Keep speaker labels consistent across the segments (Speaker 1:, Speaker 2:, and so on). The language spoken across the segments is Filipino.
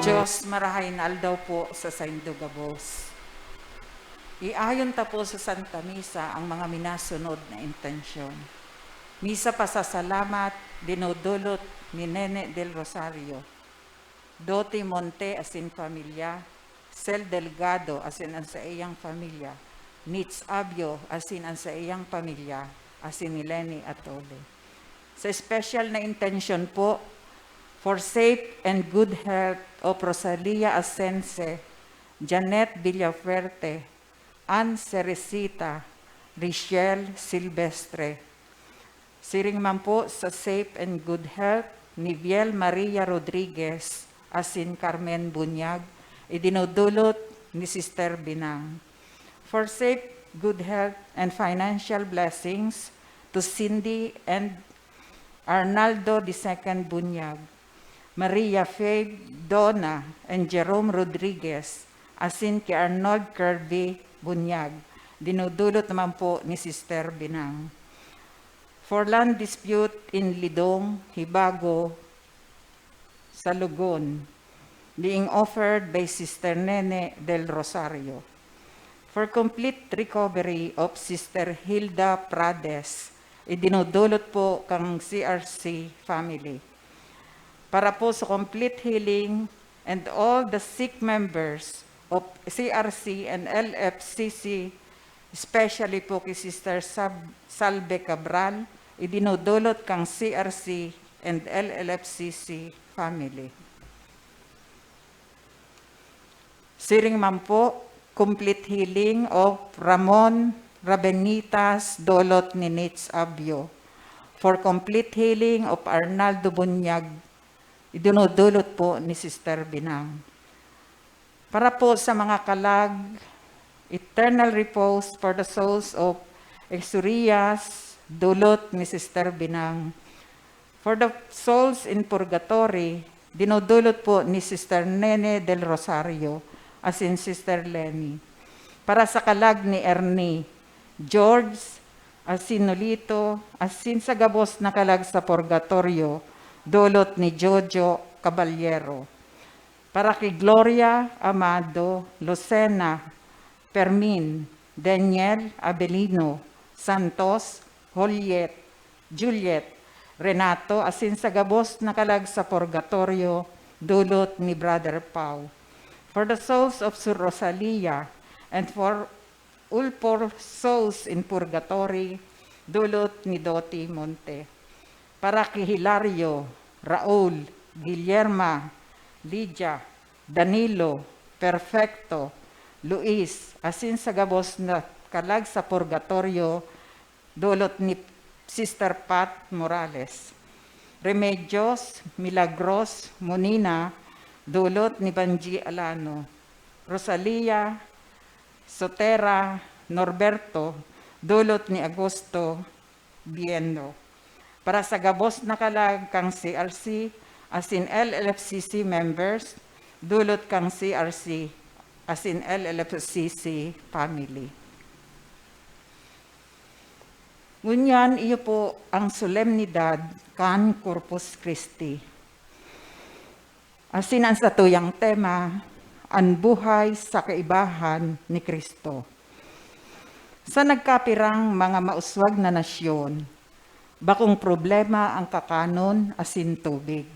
Speaker 1: Diyos marahayin aldaw po sa Saindugabos. Iayon ta po sa Santa Misa ang mga minasunod na intensyon. Misa pasasalamat, dinudulot ni Nene del Rosario. Doti Monte asin pamilya, Sel Delgado asin ang sa iyang pamilya, Nitz Abio asin ang sa iyang pamilya, asin ni Lenny Atole. Sa special na intention po, for safe and good health of Rosalia Asense, Janet Villafuerte, Ann Cerecita, Richelle Silvestre. Siring man po sa safe and good health ni Viel Maria Rodriguez, asin Carmen Bunyag, idinudulot ni Sister Binang. For safe, good health, and financial blessings to Cindy and Arnaldo II Bunyag, Maria Faye Donna and Jerome Rodriguez, asin kay Arnold Kirby Bunyag, dinudulot naman po ni Sister Binang. For land dispute in Lidong, Hibago, Salugon, being offered by Sister Nene del Rosario. For complete recovery of Sister Hilda Prades, idinudulot po kang CRC family. Para po sa complete healing and all the sick members of CRC and LFCC, especially po kay Sister Salve Cabral, idinudulot kang CRC and LLFCC family. Siring man po, complete healing of Ramon Rabenitas Dolot ni Nitz Abio. For complete healing of Arnaldo Bunyag, idinudulot po ni Sister Binang. Para po sa mga kalag, eternal repose for the souls of Exurias, dulot ni Sister Binang. For the souls in purgatory, dinudulot po ni Sister Nene del Rosario, as in Sister Lenny. Para sa kalag ni Ernie, George, asin Nolito, asin sa gabos na kalag sa purgatorio, dulot ni Jojo Caballero. Para kay Gloria Amado, Lucena, Fermin, Daniel Abelino, Santos, Juliet, Renato, asin sa gabos na kalag sa purgatorio, dulot ni Brother Pau. For the souls of Sur Rosalia and for all poor souls in purgatory, dulot ni Doti Monte. Para kay Hilario, Raul, Guillerma, Lydia, Danilo, Perfecto, Luis, asin sa gabos na kalag sa purgatorio, dulot ni Sister Pat Morales. Remedios, Milagros, Monina, dulot ni Banji Alano. Rosalia, Sotera, Norberto, dulot ni Agosto Biendo. Para sa gabos na kalag kang CRC, asin LLFCC members, dulot kang CRC, asin LLFCC family. Ngunyan, iyo po ang solemnidad kan Corpus Christi. Asin ang satuyang tema, ang buhay sa kaibahan ni Kristo. Sa nagkapirang mga mauswag na nasyon, bakong problema ang kakanon asin tubig.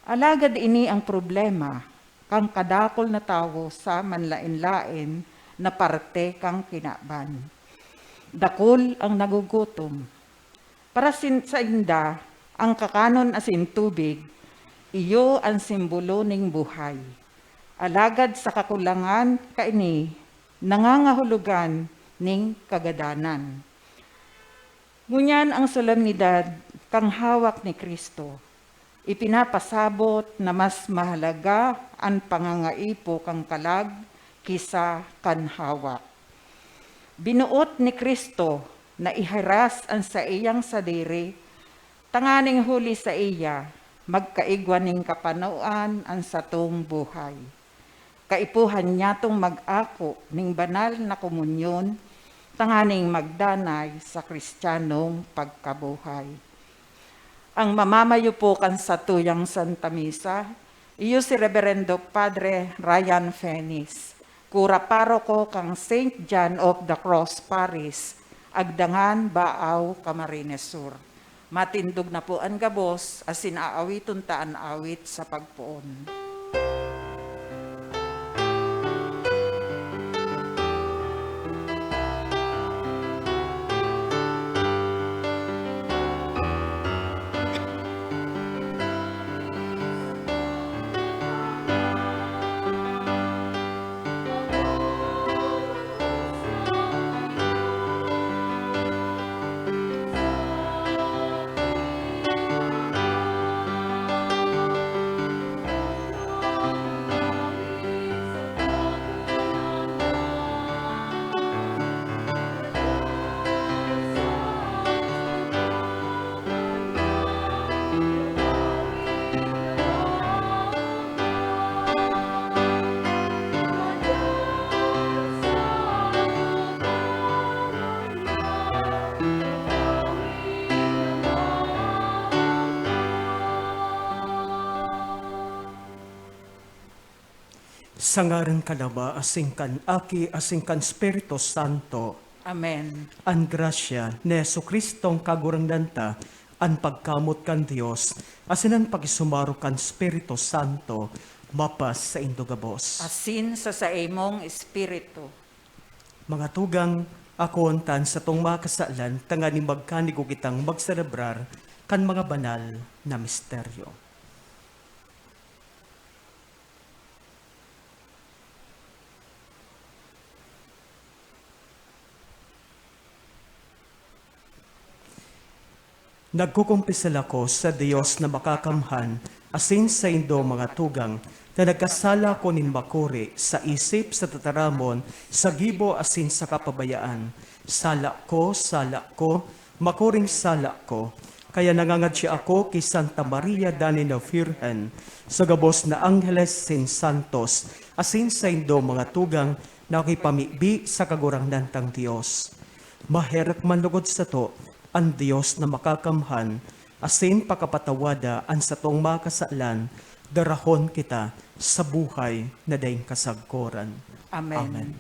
Speaker 1: Alagad ini ang problema, kang kadakol na tao sa manlain-lain na parte kang kinaban. Dakol ang nagugutom. Para sa inda, ang kakanon asin tubig, iyo ang simbolo ning buhay. Alagad sa kakulangan kaini, nangangahulugan ning kagadanan. Ngunyan ang solemnidad kang hawak ni Kristo, ipinapasabot na mas mahalaga ang pangangaipo kang kalag kisa kan hawak. Binuot ni Kristo na iharas ang sa iyang sadiri, tanganing huli sa iya, magkaigwaning kapanuan ang satong buhay. Kaipuhan niya tong mag-ako ning banal na komunyon, tanganing magdanay sa Kristiyanong pagkabuhay. Ang mamamayo po kan sa tuyang Santa Misa, Iyo si Reverendo Padre Ryan Fenis, kura paroko kang St. John of the Cross Paris, Agdangan, Baaw, Camarines Sur. Matindog na po ang gabos, asin aawiton taan awit sa pagpuon.
Speaker 2: Sangaran kalaba asingkan aki asingkan Espiritu Santo.
Speaker 1: Amen.
Speaker 2: An grasya ni Jesucristong kagurangdanta, an pagkamot kan Dios, asin ang pagisumaro kan Espiritu Santo, mapas sa indogabos.
Speaker 1: Asin sa saimong espiritu.
Speaker 2: Mga tugang, ako tan sa tong mga kasalan, tangani magkanigo kitang magselebrar kan mga banal na misteryo. Nagkukumpisal ako sa Diyos na makakamhan, asin sa indo mga tugang, na nagkasala ko nin makuri sa isip sa tataramon, sa gibo asin sa kapabayaan. Sala ko, makuring sala ko. Kaya nangangad siya ako kay Santa Maria Dani na Virgen, sa gabos na Angeles sin Santos, asin sa indo mga tugang, na akipamibi sa kagurangnan tang Diyos. Maherap manlugod sa to, ang Diyos na makakamhan, asin pakapatawada ang satong makasalan, darahon kita sa buhay na daing kasagkoran.
Speaker 1: Amen.
Speaker 2: Amen.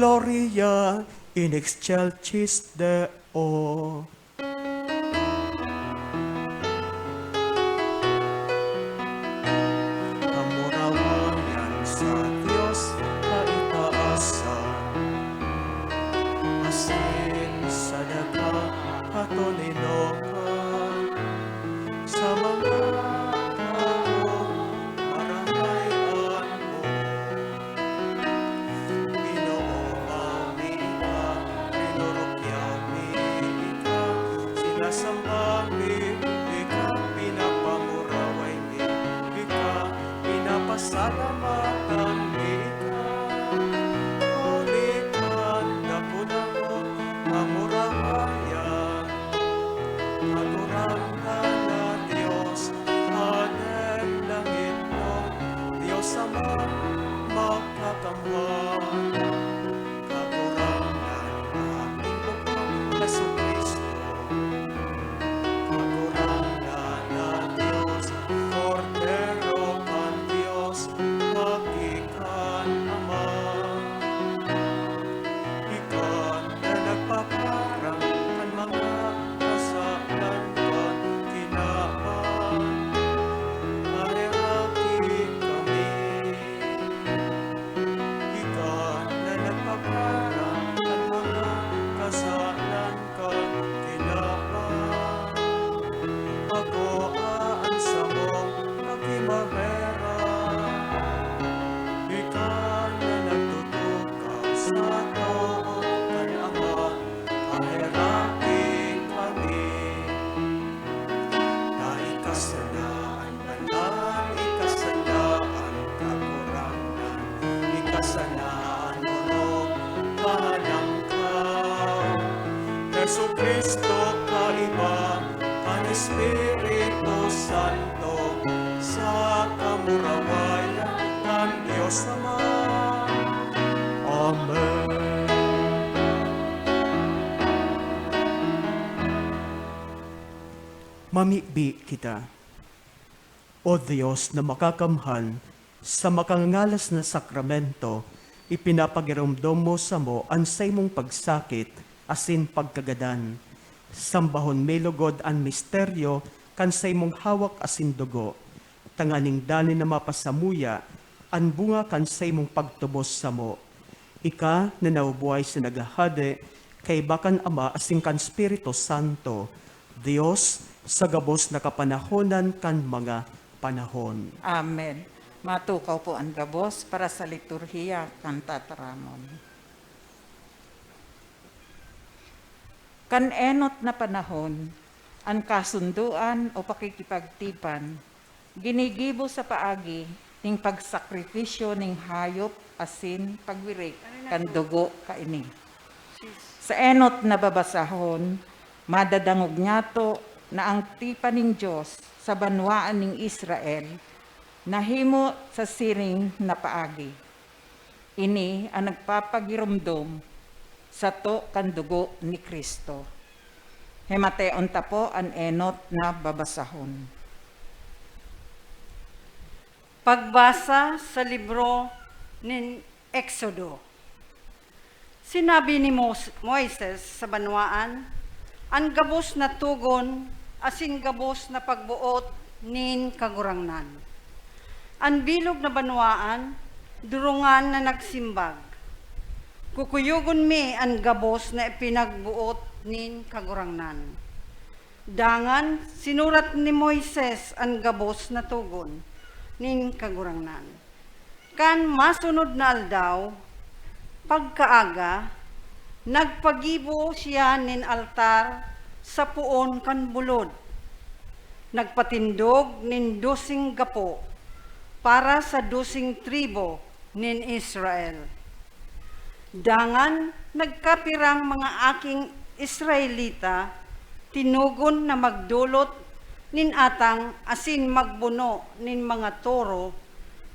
Speaker 2: Gloria in excelsis Deo. Kamurawayan sa Diyos kaitaasan, asin sa daga katoninokan, sa mga tao maranayan mo. Sinasambahin, ika, pinapamuraway ni, ika, pinapasalamatan ni, ika, ulikan, dako-dako, pamurawayan, agurangan na Diyos, anen langit mo, Diyos Ama, makakamhan, kagurangan aming bukang Jesucristo. Kagurangan na Diyos, Cordero kan Diyos, hakikan Ama. Ikan na nagpaparang kan mga kasalan kan kinaman, mahiraki kami. Ikan Espiritu Santo, sa kamurawayan ng Diyos Ama. Amen. Mamibi kita, O Diyos na makakamhan, sa makangalas na sakramento, ipinapagiramdom mo sa mo ang say mong pagsakit, asin pagkagadan. Sambahon melugod ang misteryo, kansay mong hawak asin dugo. Tanganing dali na mapasamuya, ang bunga kansay mong pagtubos sa mo. Ika na naubuhay sa nagahade, kay bakan Ama asin kan Espiritu Santo, Diyos sa gabos na kapanahonan kan mga panahon.
Speaker 1: Amen. Matukaw po ang gabos para sa liturhiya kan tataramon. Kan enot na panahon, ang kasunduan o pakikipagtipan, ginigibo sa paagi ning pagsakripisyo ning hayop asin pagwirik kan dugo kaini. Sa enot na babasahon, madadangog nyato na ang tipan ning Diyos sa banwaan ning Israel nahimo sa siring na paagi. Ini ang nagpapagirumdom sa to kan dugo ni Kristo. Hemateon ta po ang enot na babasahon.
Speaker 3: Pagbasa sa libro ni Exodo. Sinabi ni Moises sa banwaan, ang gabos na tugon, asin gabos na pagbuot nin kagurangnan. Ang bilog na banwaan, durungan na nagsimbag. Kukuyugon mi ang gabos na ipinagbuot nin kagurangnan. Dangan, sinurat ni Moises ang gabos na tugon nin kagurangnan. Kan masunod na aldaw, pagkaaga, nagpagibo siya nin altar sa puon kan bulod. Nagpatindog nin 12 gapo para sa 12 tribo nin Israel. Dangan nagkapirang mga aking Israelita tinugon na magdulot nin atang asin magbuno nin mga toro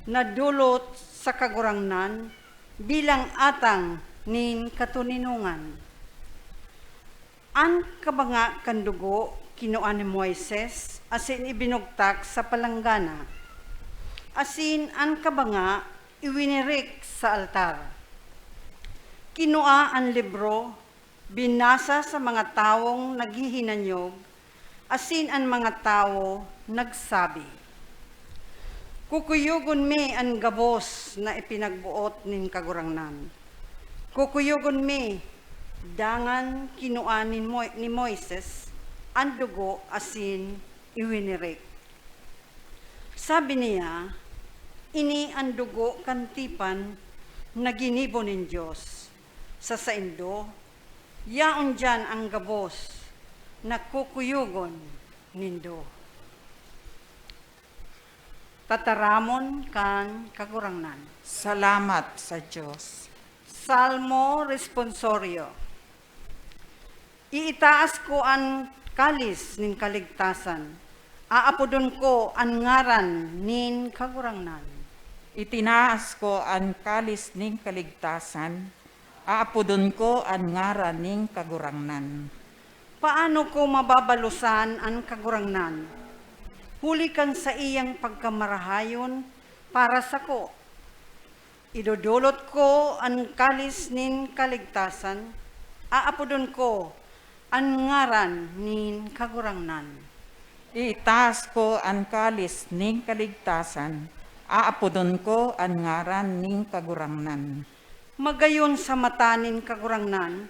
Speaker 3: na dulot sa kagurangnan bilang atang nin katuninungan. An kabanga kandugo kinuan ni Moises asin ibinugtak sa palanggana. Asin an kabanga iwinirik sa altar. Kinua ang libro, binasa sa mga taong naghihinanyog, asin ang mga tao nagsabi. Kukuyugon mi ang gabos na ipinagbuot nin kagurangnan. Kukuyugon mi, dangan kinua ni Moises, ang dugo asin iwinirik. Sabi niya, ini ang dugo kantipan na ginibo nin Diyos. Sa saindo, yaon dyan ang gabos na kukuyugon nindo. Tataramon kan kagurangnan.
Speaker 1: Salamat sa Diyos.
Speaker 3: Salmo responsorio. Iitaas ko ang kalis nin kaligtasan. Aapodon ko ang ngaran nin kagurangnan.
Speaker 1: Itinaas ko ang kalis ning kaligtasan, aapudon ko ang ngaran ning kagurangnan.
Speaker 3: Paano ko mababalusan ang kagurangnan? Huli kan sa iyang pagkamarahayon para sa ko. Idodulot ko ang kalis nin kaligtasan, aapudon ko ang ngaran nin kagurangnan.
Speaker 1: Itaas ko ang kalis ning kaligtasan, aapudon ko ang ngaran ning kagurangnan.
Speaker 3: Magayon sa mata nin kagurangnan,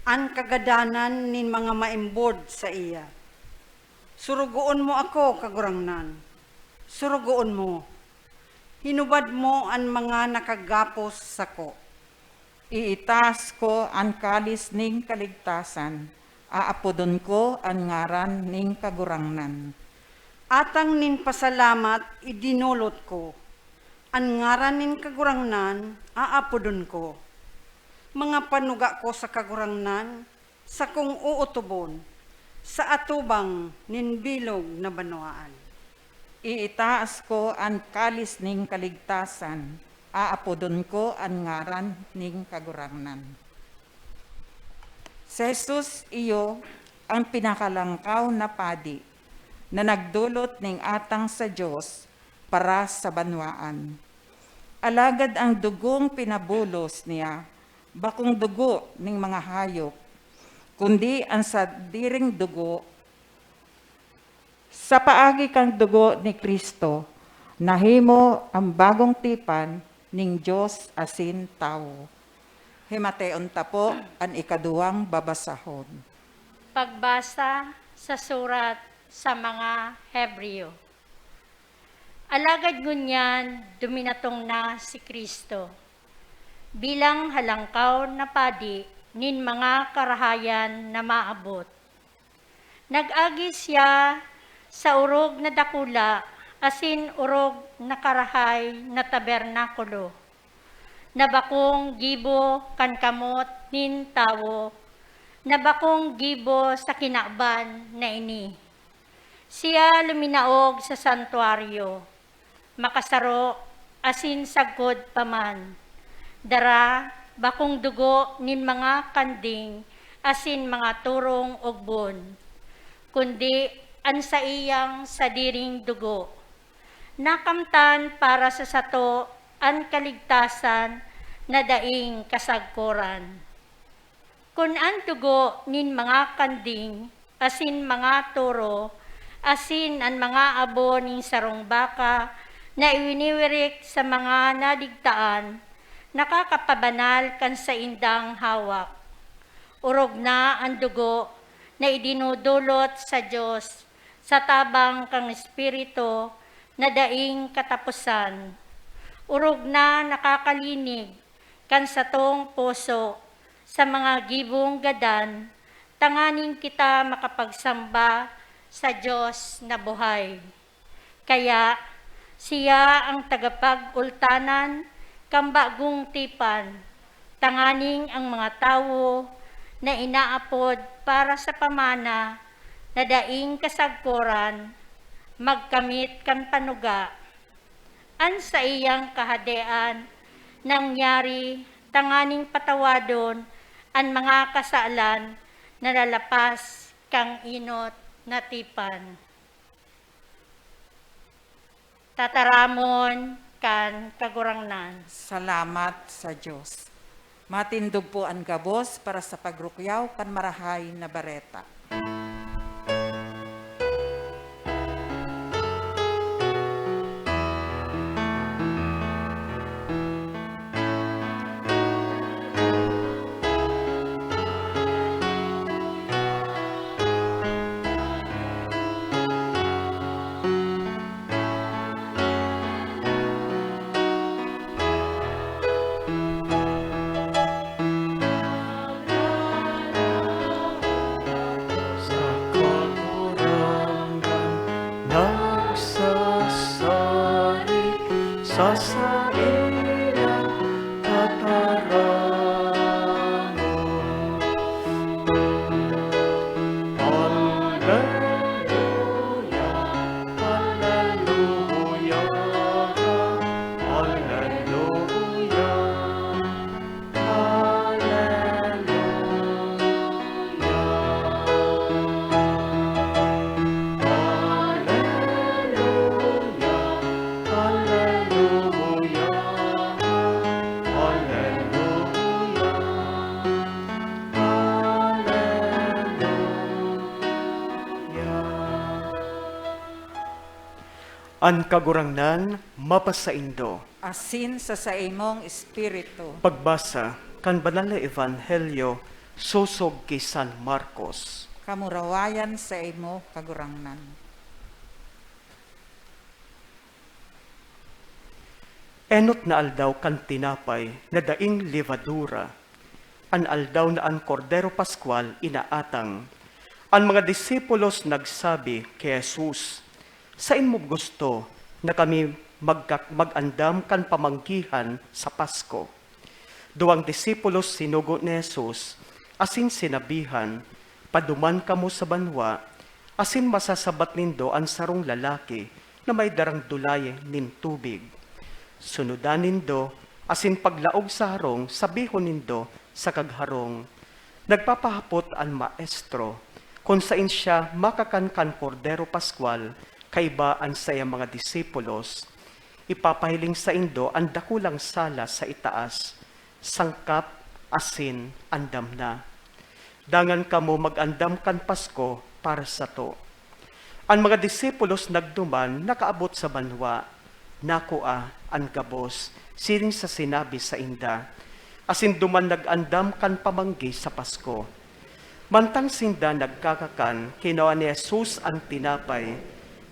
Speaker 3: ang kagadanan nin mga maimbod sa iya. Surugoon mo ako, kagurangnan. Surugoon mo. Hinubad mo ang mga nakagapos sa ko.
Speaker 1: Iitaas ko ang kalis ning kaligtasan, aapudon ko ang ngaran ning kagurangnan.
Speaker 3: Atang nin pasalamat idinulot ko. Ang ngaran nin kagurangnan, aapudon ko. Mga panuga ko sa kagurangnan, sa kong uutubon, sa atubang nin bilog na banwaan.
Speaker 1: Iitaas ko ang kalis ning kaligtasan, aapodon ko ang ngaran ning kagurangnan. Si Jesus iyo ang pinakalangkaw na padi na nagdulot ning atang sa Diyos para sa banwaan. Alagad ang dugong pinabulos niya, bakong dugo ning mga hayop, kundi ang sadiring dugo. Sa paagi kang dugo ni Kristo, nahimo ang bagong tipan ning Diyos asin tao. Himateon ta po ang ikaduwang babasahon.
Speaker 4: Pagbasa sa surat sa mga Hebreo. Alagad ngunyan, duminatong na si Kristo bilang halangkaw na padi nin mga karahayan na maabot. Nag-agi siya sa urog na dakula, asin urog na karahay na tabernakulo, na bakong gibo kan kamot nin tawo, na bakong gibo sa kinakban na ini. Siya luminaog sa santuaryo, makasaro asin sagkod paman, dara bakong dugo nin mga kanding asin mga turong ugbon, kundi an sa iyang sadiring dugo. Nakamtan para sa sato an kaligtasan na daing kasagkuran. Kun an dugo nin mga kanding asin mga turo asin an mga abo ning sarong baka na iwiniwirik sa mga nadigtaan, nakakapabanal kan sa indang hawak. Urog na ang dugo na idinudulot sa Diyos sa tabang kang Espiritu na daing katapusan. Urog na nakakalinig kan sa tong puso sa mga gibong gadan, tanganing kita makapagsamba sa Diyos na buhay. Kaya siya ang tagapag-ultanan kang bagong tipan, tanganing ang mga tao na inaapod para sa pamana na daing kasagkuran, magkamit kan panuga. An sa iyang kahadean, nangyari tanganing patawadon ang mga kasalan na lalapas kang inot na tipan. Tataramon kan kagurangnan.
Speaker 1: Salamat sa Diyos. Matindog po ang gabos para sa pagrukyaw kan marahay na bareta.
Speaker 2: Sa kagurangan nagsasari sa sailang tataramon. Alleluia, alleluia, alleluia, An kagurangnan mapasaindo.
Speaker 1: Asin sa imong espiritu.
Speaker 2: Pagbasa kan banal na ebanghelyo susog kay San Marcos.
Speaker 1: Kamurawayan sa imo kagurangnan.
Speaker 2: Enot na aldaw kan tinapay na daing levadura. An aldaw na an Kordero Pascual inaatang. Ang mga disipulos nagsabi kay Jesus, "Sain mo gusto na kami mag-andam kan pamanggihan sa Pasko?" Duwang disipulos sinugo ni Jesus, asin sinabihan, Paduman kamo sa banwa, asin masasabat nindo ang sarong lalaki na may darang dulay nin tubig. Sunudan nindo, asin paglaog sa harong, sabihon nindo sa kagharong. Nagpapahapot ang maestro, kung saan siya makakankan Kordero Pascual, kaiba ang saya mga disipulos. Ipapahiling sa indo ang dakulang sala sa itaas, sangkap, asin, andam na. Dangan kamo mag-andam kan Pasko para sa to. Ang mga disipulos nagduman, nakaabot sa banwa, nakua ang gabos, siring sa sinabi sa inda, asin duman nag-andam kan pamanggi sa Pasko. Mantang sinda nagkakakan, kinawa ni Jesus ang tinapay,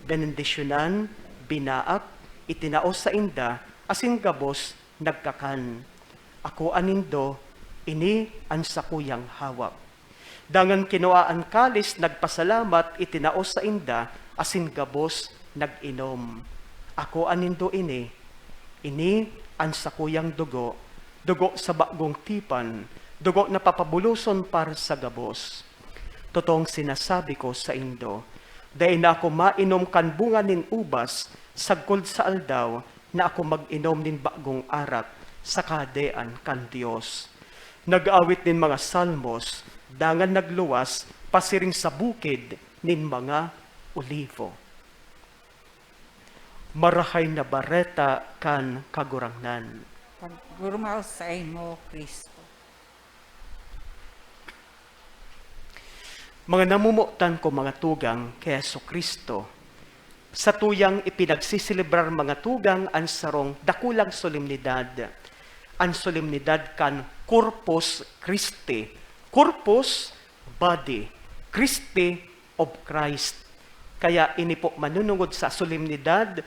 Speaker 2: benendisyonan, binaak, itinao sa inda, asin gabos, nagkakan. Ako anindo, ini ang sakuyang hawak. Dangan kinuha ang kalis, nagpasalamat, itinao sa inda, asin gabos, nag-inom. Ako anindo ini ang sakuyang dugo, dugo sa bagong tipan, dugo na papabuluson para sa gabos. Totoong sinasabi ko sa indo, dahil na ako mainom kan bunga nin ubas, sagkod sa aldaw, na ako mag-inom nin bagong arak, sa kadean kan Diyos. Nag-awit nin mga salmos, dangan nagluwas, pasiring sa bukid nin mga olivo. Marahay na bareta kan kagurangnan.
Speaker 1: Pagurmaw sa imo, Kristo.
Speaker 2: Mga namumutan ko mga tugang kay Jesucristo, sa tuyang ipinagsisilibrar mga tugang ang sarong dakulang solemnidad, ang solemnidad kan Corpus Christi, Corpus, body, Christi of Christ. Kaya ini po manunungod sa solemnidad,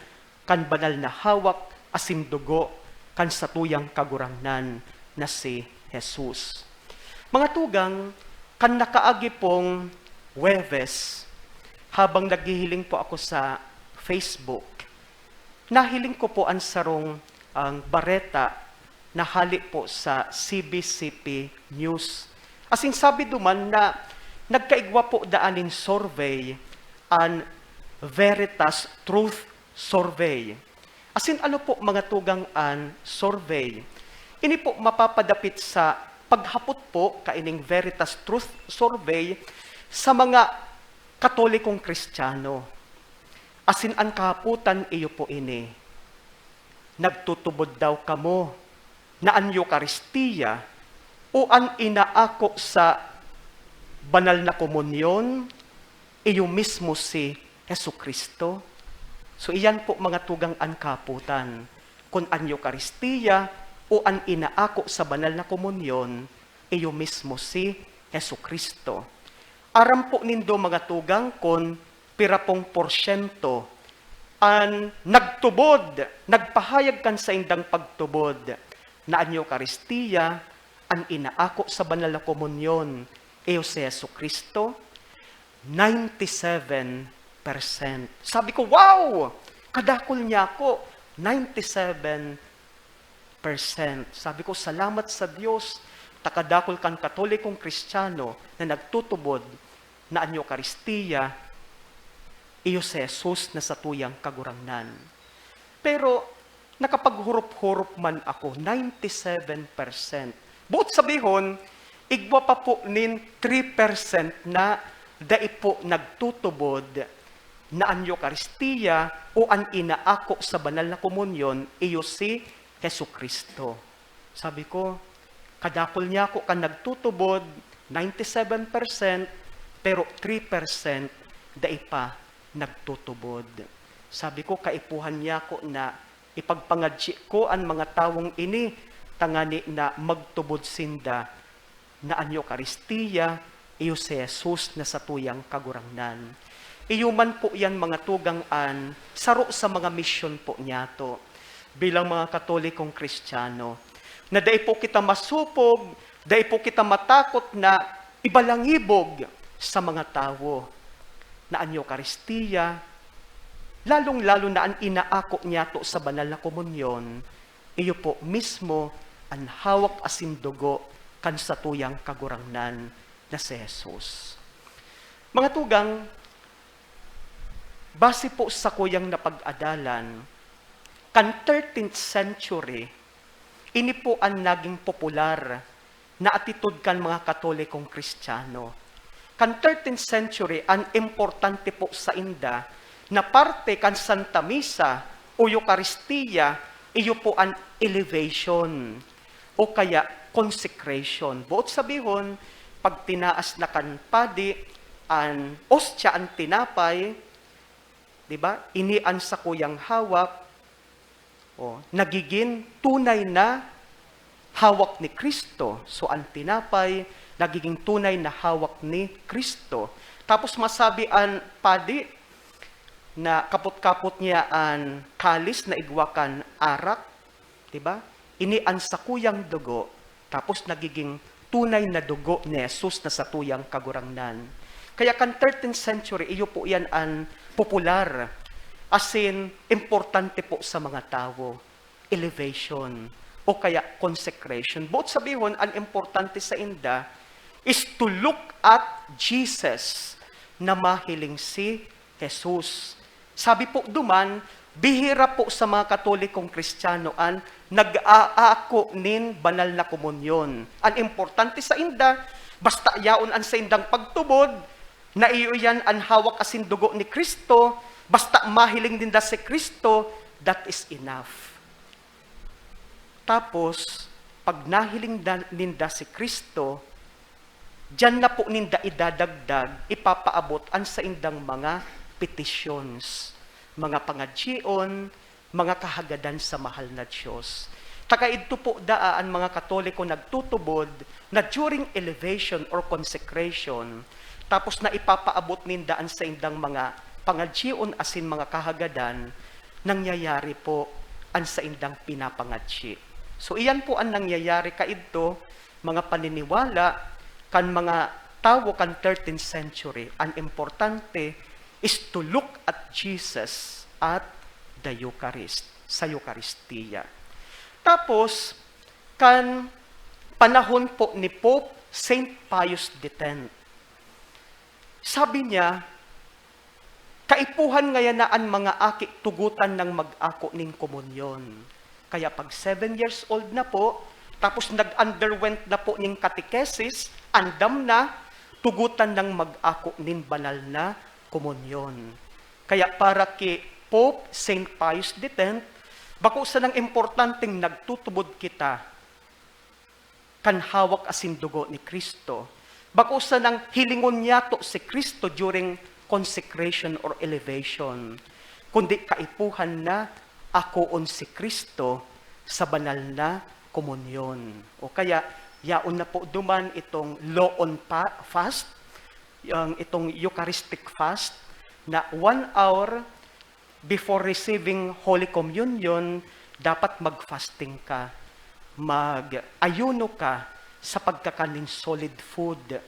Speaker 2: kan banal na hawak, asin dugo, kan satuyang kagurangnan na si Jesus. Mga tugang, kan nakaagi pong Huwebes, habang naghihiling po ako sa Facebook, nahiling ko po ang sarong ang bareta na hali po sa CBCP News. Asin sabi duman na nagkaigwa po daanin survey an Veritas Truth Survey. Asin ano po mga tugang an survey? Ini po mapapadapit sa paghapot po kaining Veritas Truth Survey sa mga Katolikong Kristiyano. Asin ang kahaputan iyo po ini. Nagtutubod daw kamo na ang Eucharistia o ang inaako sa banal na komunyon, iyo mismo si Jesucristo. So iyan po mga tugang ang kaputan. Kung ang Eucharistia o ang inaako sa banal na komunyon, iyo mismo si Jesucristo. Aram po nindo mga tugang kung pirapong porsyento ang nagtubod, nagpahayag kan sa indang pagtubod na ang Eucharistia, ang inaako sa banal na komunyon, iyo si Jesucristo, 97%. Sabi ko, wow! Kadakol niya ako, 97%. Sabi ko, salamat sa Diyos, takadakol kan Katolikong Kristiyano na nagtutubod na ang Eucharistia, iyo si Jesus na sa tuyang kagurangnan. Pero, nakapaghurup-hurup man ako, 97%. Buot sabihon, igwa pa po nin 3% na dai po nagtutubod na ang Eucharistia o ang inaako sa banal na komunyon, iyo si Jesucristo. Sabi ko, kadakol niya ako kan nagtutubod, 97%, pero 3% dai pa nagtutubod. Sabi ko, kaipuhan niya ako na ipagpangadji ko ang mga tawong ini, tangani na magtubod sinda na ang Eucharistia, iyo si Jesus na sa tuyang kagurangnan. Iyo man po yan mga tugang-an, saro sa mga misyon po niya to, bilang mga Katolikong Kristiyano, na dai po kita masupog, dai po kita matakot na ibalangibog sa mga tao, na ang Eucharistia, lalong-lalo na ang inaako niya to sa banal na komunyon, iyo po mismo ang hawak asin dugo kan sa tuyang kagurangnan na si Jesus. Mga tugang, base po sa kuyang napag-adalan, kan 13th century, ini po ang naging popular na attitude kan mga Katolikong Kristiyano. Kan 13th century, ang importante po sa inda na parte kan Santa Misa o Eucharistia, iyo po ang elevation o kaya consecration. Buot sabihon, pag tinaas na kan padi, ang ostya, ang tinapay, di ba? Inian sa kuyang hawak, nagiging tunay na hawak ni Kristo. So, ang tinapay, nagiging tunay na hawak ni Kristo. Tapos masabi ang padi na kapot-kapot niya ang kalis na igwakan arak, di ba? Inian sa kuyang dugo, tapos nagiging tunay na dugo ni Jesus na sa tuyang kagurangnan. Kaya kan 13th century, iyo po yan ang popular. As in, importante po sa mga tao. Elevation o kaya consecration. Buot sabihon, ang importante sa inda is to look at Jesus na mahiling si Jesus. Sabi po duman, bihira po sa mga Katolikong Kristiyano ang nag-aako nin banal na komunyon. Ang importante sa inda, basta yaon ang sa indang pagtubod, na iyo yan ang hawak asin dugo ni Kristo, basta mahiling ninda si Kristo, that is enough. Tapos, pag nahiling ninda si Kristo, diyan na po ninda idadagdag, ipapaabot ang sa indang mga petitions, mga pangadjion, mga kahagadan sa mahal na Diyos. Takaidto po daan mga Katoliko nagtutubod na during elevation or consecration, tapos na ipapaabot ninda ang sa indang mga pangadjion asin mga kahagadan, nangyayari po ang sa indang pinapangadji. So iyan po ang nangyayari kaidto, mga paniniwala, kan mga tao kan 13th century, ang importante is to look at Jesus at the Eucharist, sa Eucharistia. Tapos, kan panahon po ni Pope St. Pius X, sabi niya, kaipuhan ngayon na ang mga aki tugutan ng mag-ako ning komunyon. Kaya pag 7 years old na po, tapos nag-underwent na po ning catechesis, andam na, tugutan ng mag-ako nin banal na komunyon. Kaya para kay Pope St. Pius X, bako sa nang importanteng nagtutubod kita, kan hawak asin dugo ni Kristo. Bako sa nang hilingon niya to si Kristo during consecration or elevation, kundi kaipuhan na akoon si Kristo sa banal na komunyon. O kaya, yaon na po duman itong law on fast, itong Eucharistic fast, na 1 hour before receiving Holy Communion, dapat mag-fasting ka, mag-ayuno ka sa pagkakanin solid food.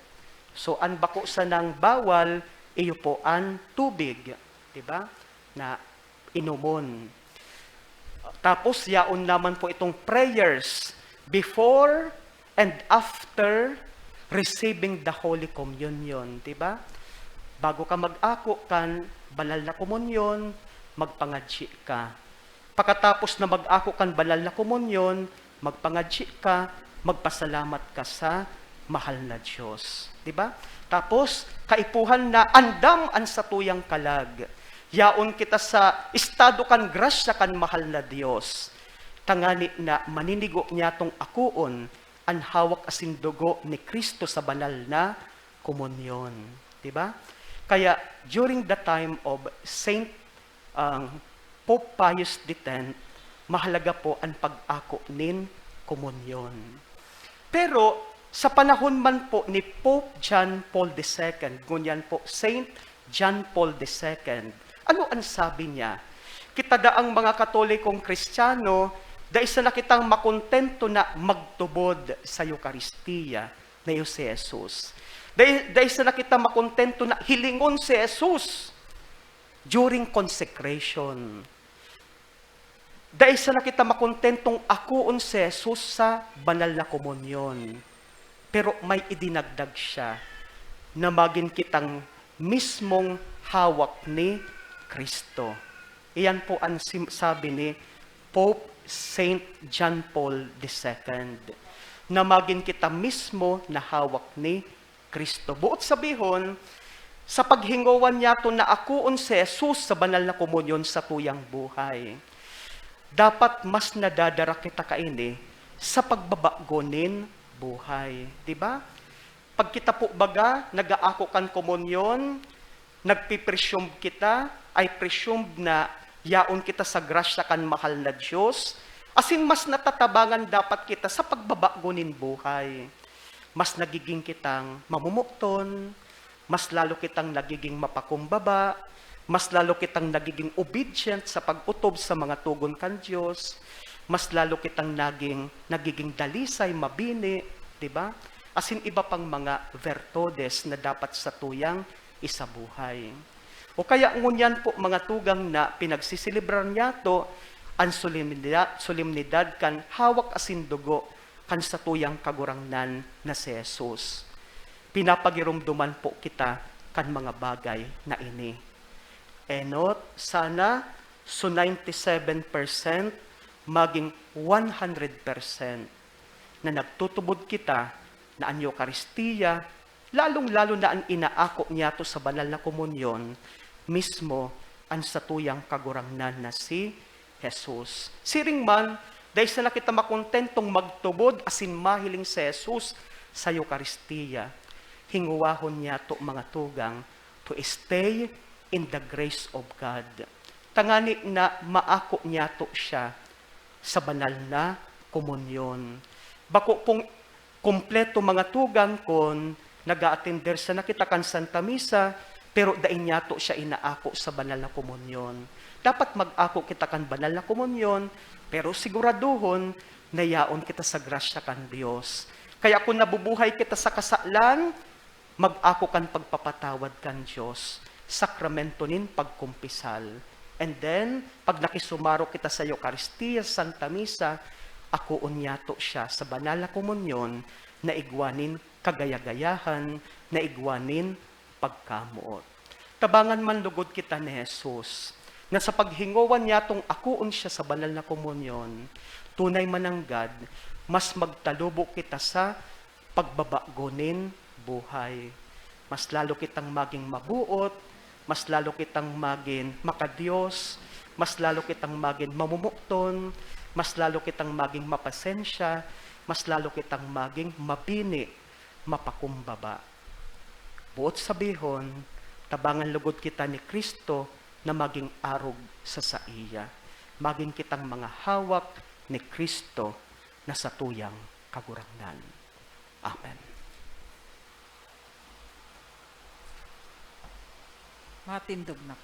Speaker 2: So, ang bako sa nang bawal, iyo po ang tubig, diba? Na inumon. Tapos, yaon naman po itong prayers before and after receiving the Holy Communion, diba? Bago ka mag-ako kan banal na komunyon, magpangadji ka. Pagkatapos na mag-ako kan banal na komunyon, magpangadji ka, magpasalamat ka sa mahal na Diyos. Diba? Tapos, kaipuhan na andam ang satuyang kalag. Yaon kita sa estado kan grasya kan mahal na Diyos. Tangani na maninigo niya tong akuon ang hawak asin dugo ni Kristo sa banal na komunyon. Diba? Kaya, during the time of Saint Pope Pius X, mahalaga po ang pag-ako nin komunyon. Pero, sa panahon man po ni Pope John Paul II, ngunyan po Saint John Paul II, ano ang sabi niya? Kita daang mga Katolikong Kristiyano, dahil sa nakitang makontento na magtubod sa Eucharistia na iyo si Jesus. Dahil sa nakita makontento na hilingon si Jesus during consecration. Dahil sa nakita makontentong akuon si Jesus sa banal na komunyon. Pero may idinagdag siya na maging kitang mismong hawak ni Kristo. Iyan po ang sabi ni Pope Saint John Paul II, na maging kita mismo na hawak ni Kristo. Buot sabihon, sa paghingawan niya to na akuon si Jesus sa banal na komunyon sa tuyang buhay, dapat mas nadadara kita kaini sa pagbabagonin buhay. Di ba? Pag kita po baga, nag-aako kan komunyon, nagpipresyum kita, ay presyum na yaon kita sa grasya kan mahal na Diyos, asin mas natatabangan dapat kita sa pagbabagonin buhay. Mas nagiging kitang mamumukton, mas lalo kitang nagiging mapakumbaba, mas lalo kitang nagiging obedient sa pag-utob sa mga tugon kan Diyos, mas lalo kitang nagiging dalisay, mabini, di ba? Asin iba pang mga virtudes na dapat sa tuyang isabuhay. O kaya ngunyan po mga tugang na pinagsisilibran niya to, ang solemnidad kan hawak asin dugo kan sa tuyang kagurangnan na si Jesus. Pinapagirumduman po kita kan mga bagay na ini. Enot, sana so 97% maging 100% na nagtutubod kita na ang Eucharistia, lalong-lalo na ang inaako niya to sa banal na komunyon, mismo ang satuyang kagurangnan na si Jesus. Siring man, dahil sa nakita makontentong magtubod asin mahiling si Jesus sa Eucharistia, hinguwahon niya to mga tugang to stay in the grace of God. Tangani na maako niya to siya sa banal na komunyon. Bako pong kompleto mga tugang kon nag-a-attender sa nakita kan Santa Misa, pero dain niya to siya inaako sa banal na komunyon. Dapat mag-ako kita kan banal na komunyon, pero siguraduhon na yaon kita sa grasya kan Diyos. Kaya kung nabubuhay kita sa kasalan, mag-ako kan pagpapatawad kan Diyos. Sakramento nin pagkumpisal. And then, pag nakisumaro kita sa Eucharistia, Santa Misa, akuon niya to siya sa banal na komunyon na igwanin kagayagayahan, na igwanin pagkamuot. Tabangan man lugod kita ni Jesus, na sa paghingawan niya tong akuon siya sa banal na komunyon, tunay mananggad, mas magtalubo kita sa pagbabagonin buhay. Mas lalo kitang maging mabuot, mas lalo kitang maging makadiyos, mas lalo kitang maging mamumukton, mas lalo kitang maging mapasensya, mas lalo kitang maging mabini, mapakumbaba. Buot sabihon, tabangan lugod kita ni Kristo na maging arog sa saiya. Maging kitang mga hawak ni Kristo na sa tuyang kagurangnan. Amen.
Speaker 1: Matindog na.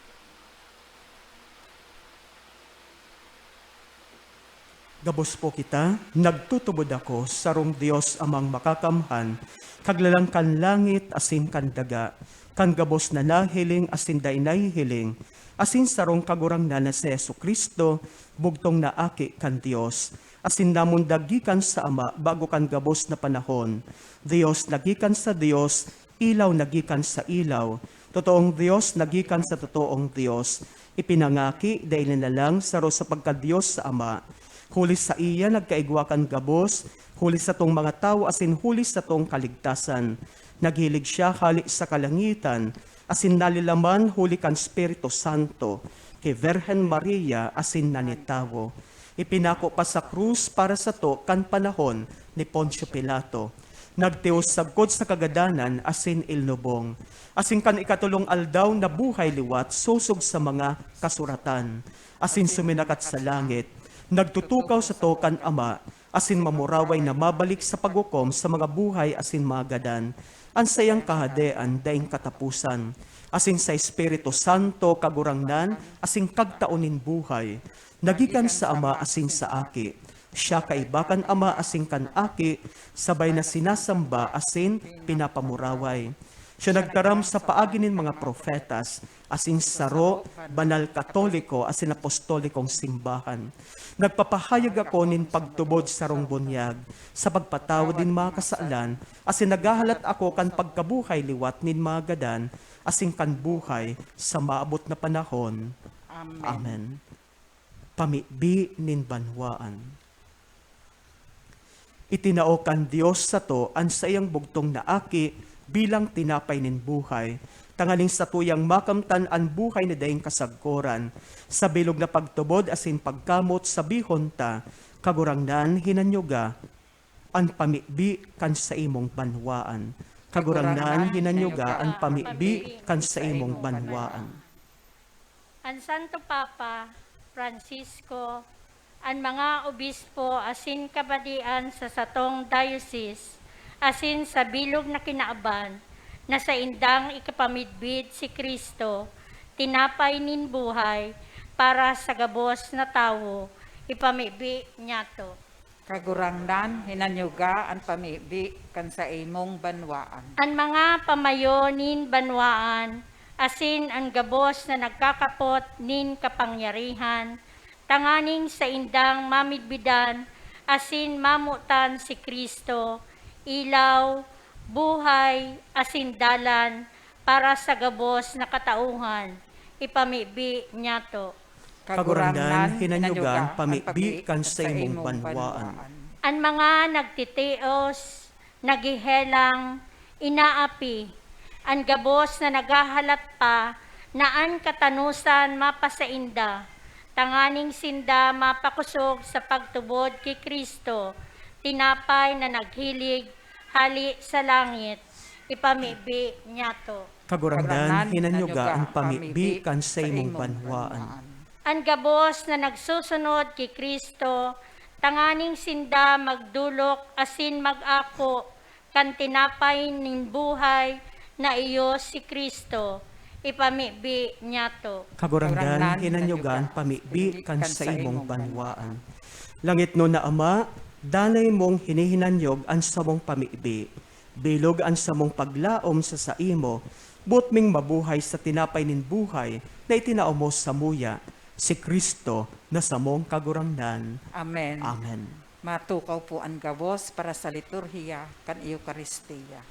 Speaker 2: Gabos po kita, nagtutubod ako sarong Dios amang makakamhan, kaglalang kan langit asin kan daga, kan gabos na nahiling asin dainay hiling, asin sarong kagurangnan na si Jesucristo, bugtong naaki kan Dios, asin namon dagikan sa Ama bago kan gabos na panahon, Dios nagikan sa Dios, ilaw nagikan sa ilaw, totoong Dios nagikan sa totoong Dios, ipinangaki dahil na lang saro sa pagka-Dios sa Ama, huli sa iya nagkaigwakan gabos, huli sa tong mga tao asin huli sa tong kaligtasan. Naghilig siya hali sa kalangitan, asin nalilaman huli kan Espiritu Santo, kay Virgen Maria asin nanitawo. Ipinako pa sa krus para sa to kan panahon ni Poncio Pilato. Nagtios sagkod sa kagadanan asin ilnubong. Asin kan ikatulong aldaw na buhay liwat susog sa mga kasuratan. Asin suminakat sa langit. Nagtutukaw sa tokan Ama, asin mamuraway na mabalik sa paghukom sa mga buhay asin magadan, ang sayang kahadean daing katapusan, asin sa Espiritu Santo kagurangnan, asin kagtaonin buhay, nagikan sa Ama asin sa Aki, siya kaibakan Ama asin kan Aki, sabay na sinasamba asin pinapamuraway. Siya nagtaram sa paaginin mga profetas, asin saro, banal katoliko, asin apostolikong simbahan. Nagpapahayag ako nin pagtubod sa rong bunyag, sa pagpatawad din mga kasaalan, asin nagahalat ako kan pagkabuhay liwat nin mga gadan, asing kanbuhay sa maabot na panahon.
Speaker 1: Amen.
Speaker 2: Amen. Pamibi nin banwaan. Itinao kan Dios sa to an sa iyang bugtong na aki bilang tinapay nin buhay. Tangaling sa tuyang makamtan an buhay na daing kasagkoran. Sa bilog na pagtubod asin pagkamot sa bihon ta, kagurangnan hinanyuga an pamibi kan sa imong banwaan. Kagurangnan hinanyuga an pamibi kan sa imong banwaan.
Speaker 4: Ang Santo Papa Francisco, ang mga obispo asin kabadian sa satong diocese, asin sa bilog na kinaaban, na sa indang ikapamidbid si Kristo, tinapay nin buhay, para sa gabos na tawo, ipamibi niyato.
Speaker 1: Kagurangnan, hinanyuga, ang pamibi, kan sa imong banwaan.
Speaker 4: Ang mga pamayo nin banwaan, asin ang gabos na nagkakapot nin kapangyarihan, tanganing sa indang mamidbidan, asin mamutan si Kristo, ilaw, buhay, asin dalan, para sa gabos na katauhan, ipamibi niyato.
Speaker 2: Kagurangnan hinanyugan pamibi kan sa imong banwaan.
Speaker 4: Ang mga nagtitios, nagihelang, inaapi, ang gabos na naghahalat pa, na ang katanusan mapasainda, tanganing sinda mapakusog sa pagtubod kay Kristo, tinapay na naghilig, hali sa langit, ipamibi niyato.
Speaker 2: Kagurangnan hinanyuga ang pamibi kan sa imong banwaan.
Speaker 4: Ang gabos na nagsusunod kay Kristo, tanganing sinda magdulok asin mag-ako, kan tinapay nin buhay, na iyo si Kristo, ipamibi niyato.
Speaker 2: Kagurangnan hinanyugan pamibi kan sa imong banwaan. Langit no na Ama, danay mong hinihinanyog ang samong pamibi, bilog ang samong paglaom sa saimo, butming mabuhay sa tinapay nin buhay na itinao mo sa muya, si Kristo na samong kagurangnan.
Speaker 1: Amen.
Speaker 2: Amen.
Speaker 1: Matukaw po ang gabos para sa liturhiya kan Eucharistia.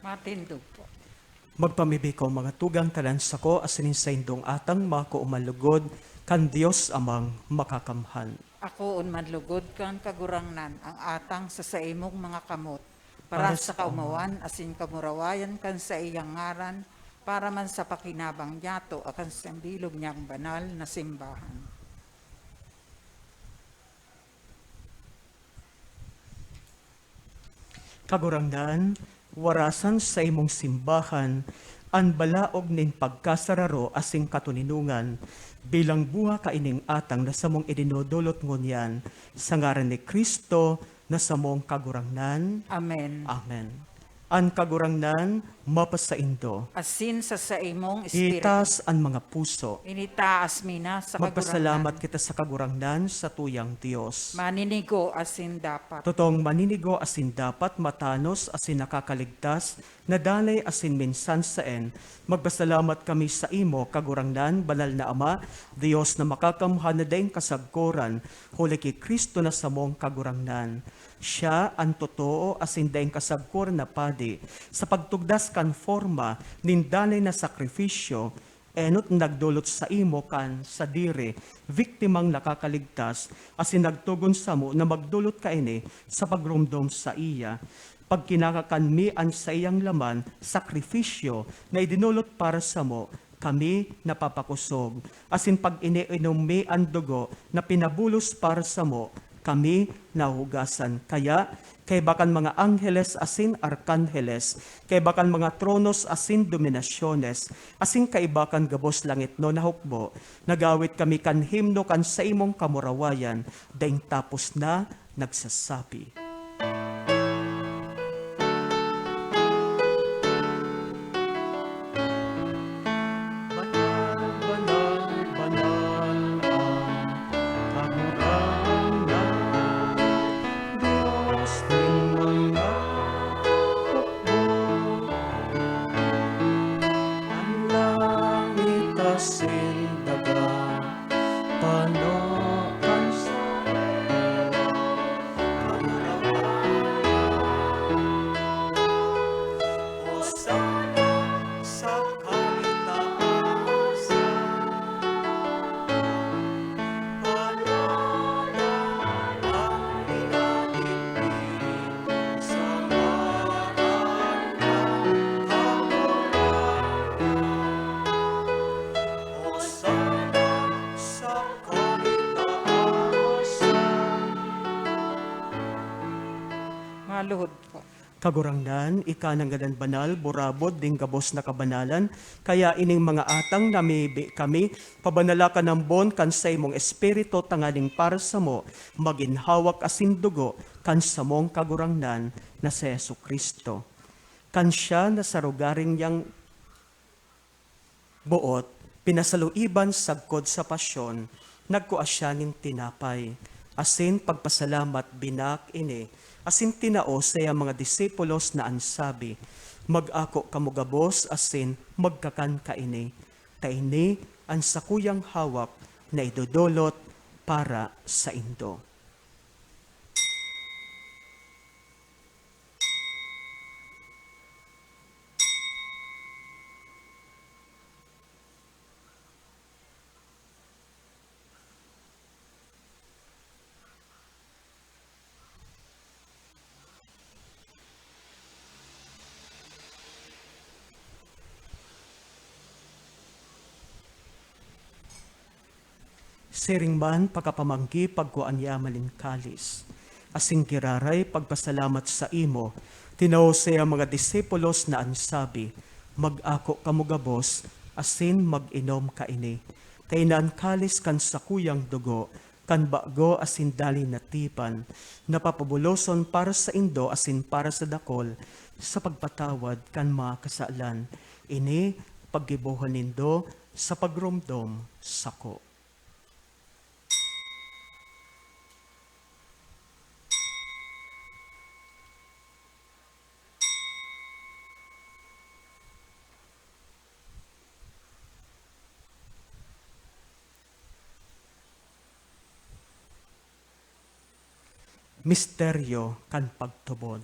Speaker 1: Matindog po.
Speaker 2: Magpamibi ko mga tugang talan sako asinin sa indong atang mako umalugod kan Dios amang makakamhan.
Speaker 1: Ako unmanlugod kan kagurangnan ang atang sa saimong mga kamot, para sa kaumawan asin kamurawayan kan sa iyang ngaran, para man sa pakinabang niyato akan sa bilog niyang banal na simbahan.
Speaker 2: Kagurangnan, warasan sa imong simbahan, an balaog nin pagkasararo asing katuninungan, bilang buha kaining atang na samong idinodolot ngunyan, sa ngaran ni Kristo na samong kagurangnan.
Speaker 1: Amen.
Speaker 2: Amen. An kagurangnan, mapasaindo.
Speaker 1: Asin sa imong espiritu.
Speaker 2: Itas an mga puso.
Speaker 1: Initaas mina sa
Speaker 2: Magpasalamat
Speaker 1: kagurangnan.
Speaker 2: kita sa kagurangnan sa tuyang Diyos.
Speaker 1: Maninigo asin dapat.
Speaker 2: Totong maninigo asin dapat matanos asin nakakaligtas, nadalay asin minsan saen. Magpasalamat kami sa imo, kagurangnan, banal na Ama, Diyos na makakamhan na dayang kasagkoran, huli kay Kristo na samong kagurangnan. Siya ang totoo asin dayang kasagkoran na padi, sa pagtugdas kan forma, nindalay na sakripisyo, enot nagdulot sa imo kan sa dire, biktimang nakakaligtas, asin nagtugon sa mo na magdulot kaini sa pagrumdom sa iya. Pag kinakakanmian sa iyang laman, sakripisyo na idinulot para sa mo, kami napapakusog. Asin pag iniinom mi ang dugo na pinabulos para sa mo, kami nahugasan. Kaya, kay bakan mga angheles asin arkanheles, kay bakan mga tronos asin dominasyones, asin kaibakan gabos langit no nahukbo, nagawit kami kan himno kan sa imong kamurawayan, daing tapos na nagsasabi.
Speaker 1: Maluhod po.
Speaker 2: Kagurangnan, ikananggadan banal, burabod, ding gabos na kabanalan, kaya ining mga atang namibi kami, pabanala ka ng bon, kan sa imong espiritu, tangaling para sa mo, maginhawak asin dugo, kan sa mong kagurangnan, na si Yesu Kristo. Kan siya na sa rugaring yang buot, pinasaluiban sagkod sa pasyon, nagkuasyaning tinapay, asin pagpasalamat binak ini, asin tinao sa mga disipulos na ansabi, mag-ako kamugabos asin magkakan kaini, taini ang sakuyang hawak na idodolot para sa indo. Siring man pagkapamanggi pagkuan niya malinkalis. Asing kiraray pagpasalamat sa imo, tinaw siya mga disipulos na ansabi, mag-ako kamugabos, asin mag-inom kaini. Kainan kalis kan sakuyang dugo, kan bago asin dali natipan, napapabuloson para sa indo asin para sa dakol, sa pagpatawad kan mga kasalan. Ini paggibuhan nindo sa pagrumdom sako. Misteryo kan pagtubod.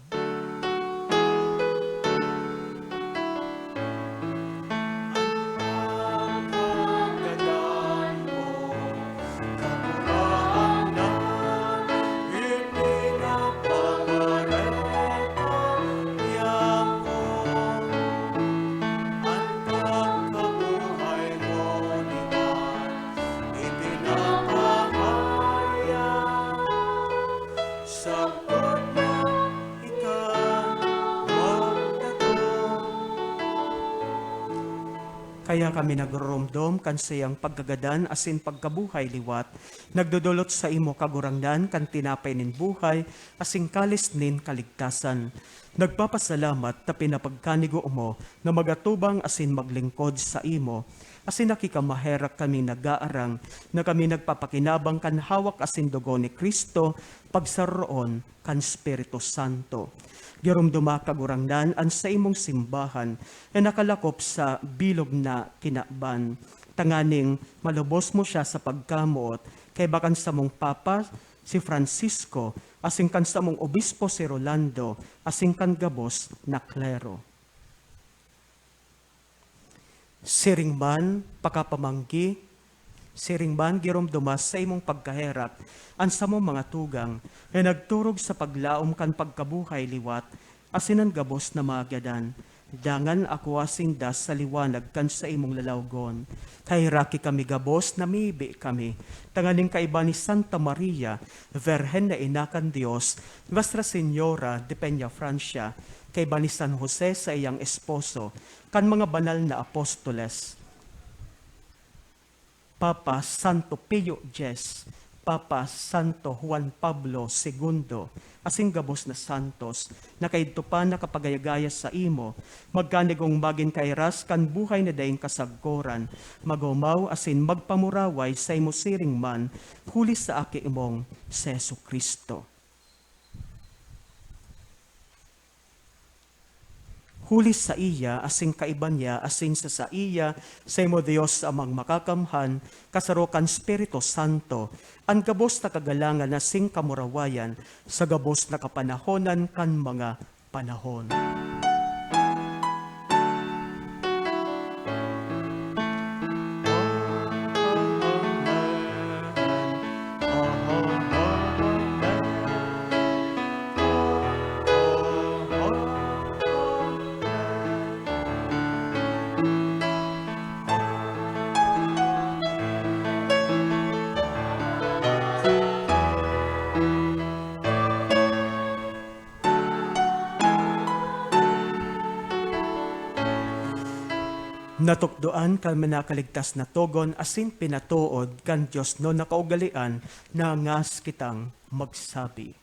Speaker 2: Ikaw Kaya kami nagroromdom kan sayang paggagadan asin pagkabuhay liwat, nagdodolot sa imo kagurangnan kan tinapay nin buhay, asing kalis nin kaligtasan. Nagpapasalamat ta pinapagkanigo mo na magatubang asin maglingkod sa imo, asin nakikamaherak kami nagaarang na kami nagpapakinabang kan hawak asin dugo ni Kristo, pagsaroon kan Espiritu Santo. Girumduma kagurangnan an sa imong simbahan na nakalakop sa bilog na kinaban. Tanganing malubos mo siya sa pagkamuot kay bakan sa mong Papa si Francisco, asing kan sa mong Obispo si Rolando, asing kan gabos na klero. Siringman, pakapamanggi, siringman girumdumas sa imong pagkaherak, an sa mong mga tugang, na nagturog sa paglaom kan pagkabuhay liwat, asinan gabos na magadan. Dangan ako asindas sa liwanag kan sa imong lalawgon. Kairaki kami gabos na mibi kami. Tanganing kaiba ni Santa Maria, Virgen na inakan Dios, Nuestra Señora de Peña Francia, kaiba ni San Jose sa iyang esposo, kan mga banal na apostoles, Papa Santo Pio X, Papa Santo Juan Pablo II, asing gabos na santos, na kaidto pa nakapagayagaya sa imo, magkanigong magin kairas kan buhay na daing kasagkoran, magumaw asin magpamuraway sa imo siring man, huli sa aki imong Sesu Kristo. Huli sa iya, asing kaiban niya, asing sa iya, sa imo Diyos amang makakamhan, kasarokan Espiritu Santo, ang gabos na kagalangan na sing kamurawayan, sa gabos na kapanahonan kan mga panahon. Natukdoan kan manakaligtas na togon asin pinatuod kan Diyos no nakaugalian na ngas kitang magsabi.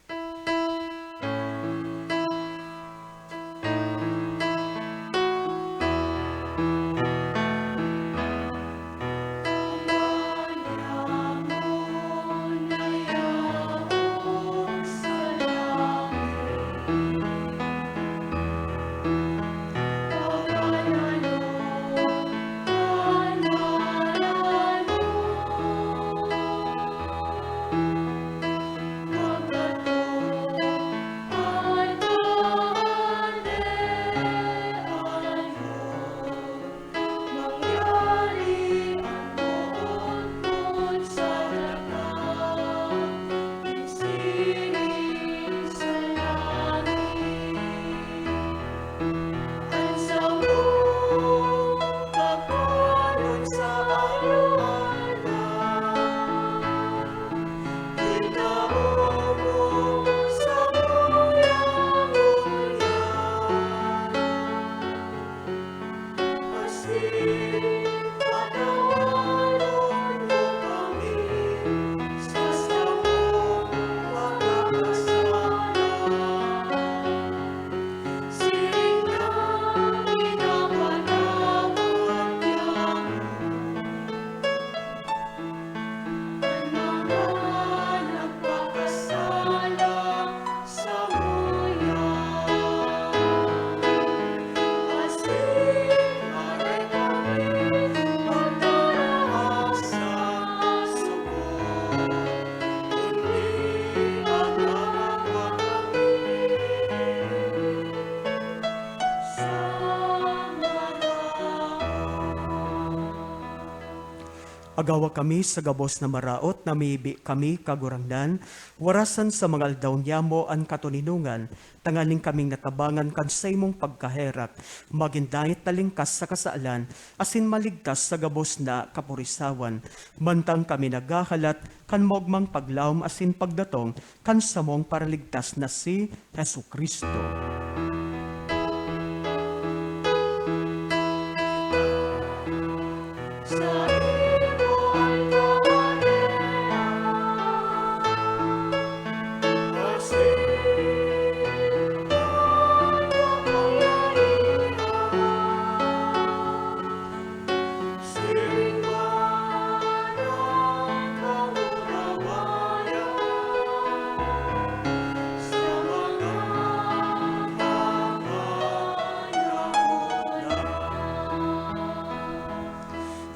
Speaker 2: Agawa kami sa gabos na maraot na mibi kami kagurangnan, warasan sa mga aldaw niyamo an katuninungan, tanganing kaming natabangan kan sa imong pagkaherak, magindayit talingkas sa kasaalan, asin maligtas sa gabos na kapurisawan, mantang kami nagahalat, kan mogmang paglaom asin pagdatong, kan samong paraligtas na si Jesu Kristo.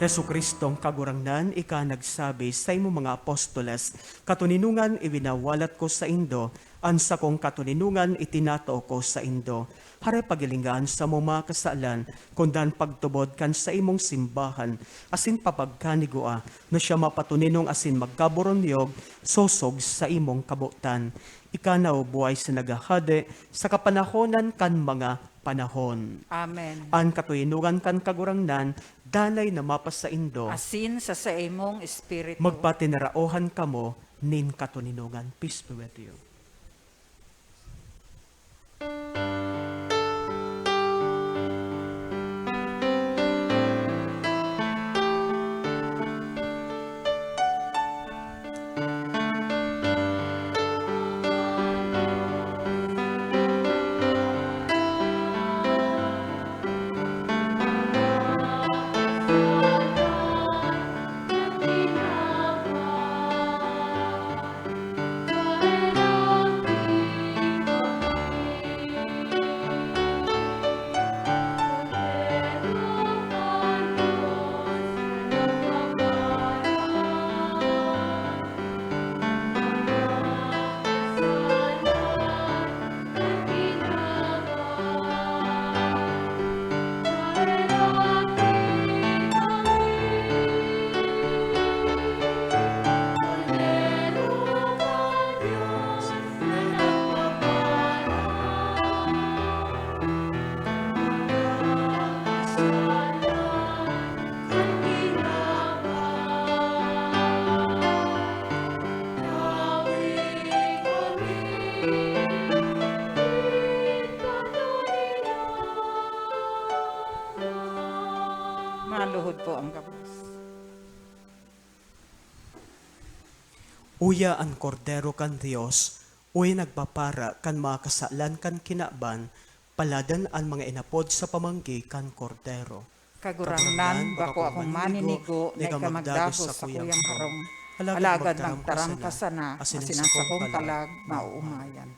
Speaker 2: Hesu Kristong kagurangnan, ika nagsabi sa imo mga apostoles, katuninungan ibinawalat ko sa indo, ansa kong katuninungan itinatao ko sa indo. Hare pagilingan sa mga kasalan, kundan pagtubod kan sa imong simbahan, asin papagkanigua, na siya mapatuninong asin magkaboronyog, sosog sa imong kabutan. Ikanaw buhay sa nagahade, sa kapanahonan kan mga panahon.
Speaker 1: Amen.
Speaker 2: An katuinugan kan kagurangnan, dalay na mapas sa indo,
Speaker 1: Asin sa imong espiritu.
Speaker 2: magpatinaraohan kamo, nin katuninungan. Peace be with you.
Speaker 1: Maluhod po ang gabos.
Speaker 2: Uya ang kordero kan Dios, uy nagpapara kan mga kasalan kan kinaban, paladan ang mga inapod sa pamanggi kan kordero.
Speaker 1: Kagurangnan, bako akong maninigo, na ikamagdagos sa kuyang harong. Alagad magtaram ka sana, asinasakong kalag, mauumayan.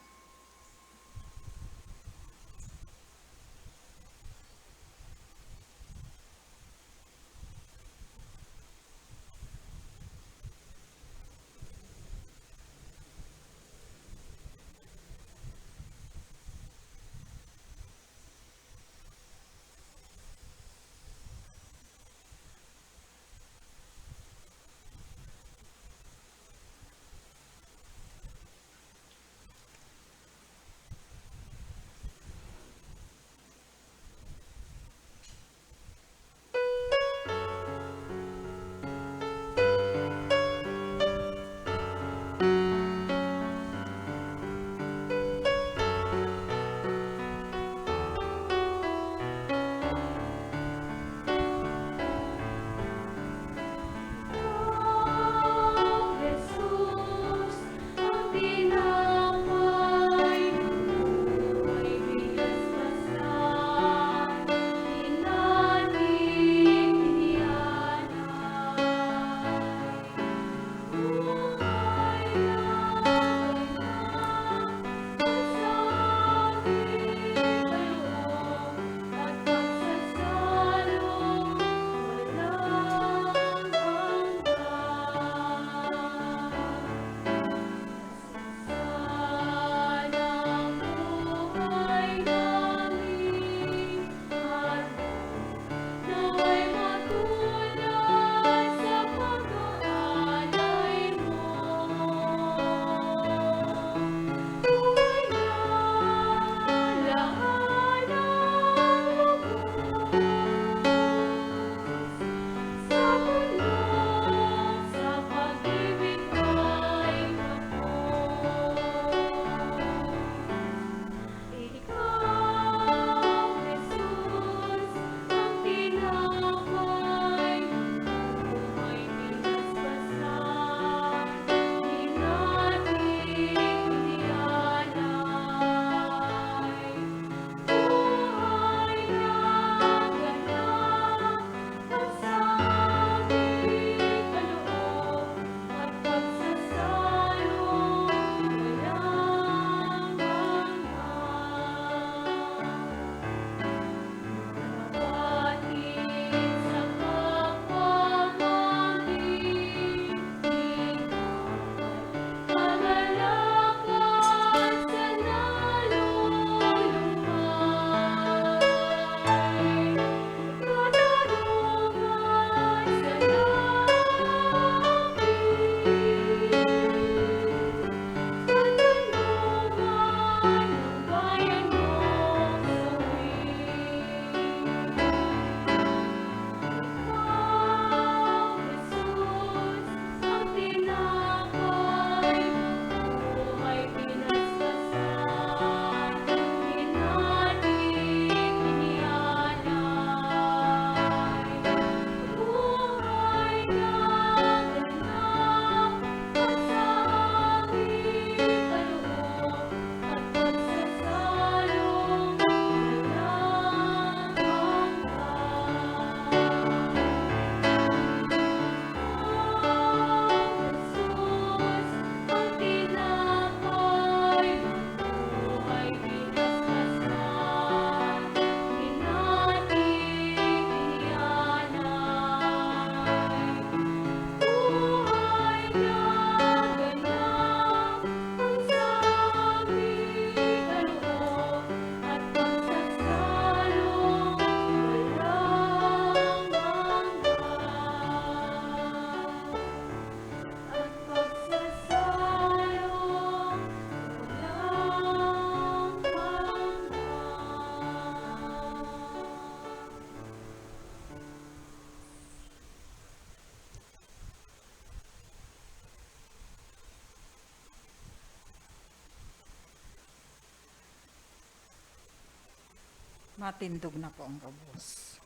Speaker 1: Matindog na po ang gabos.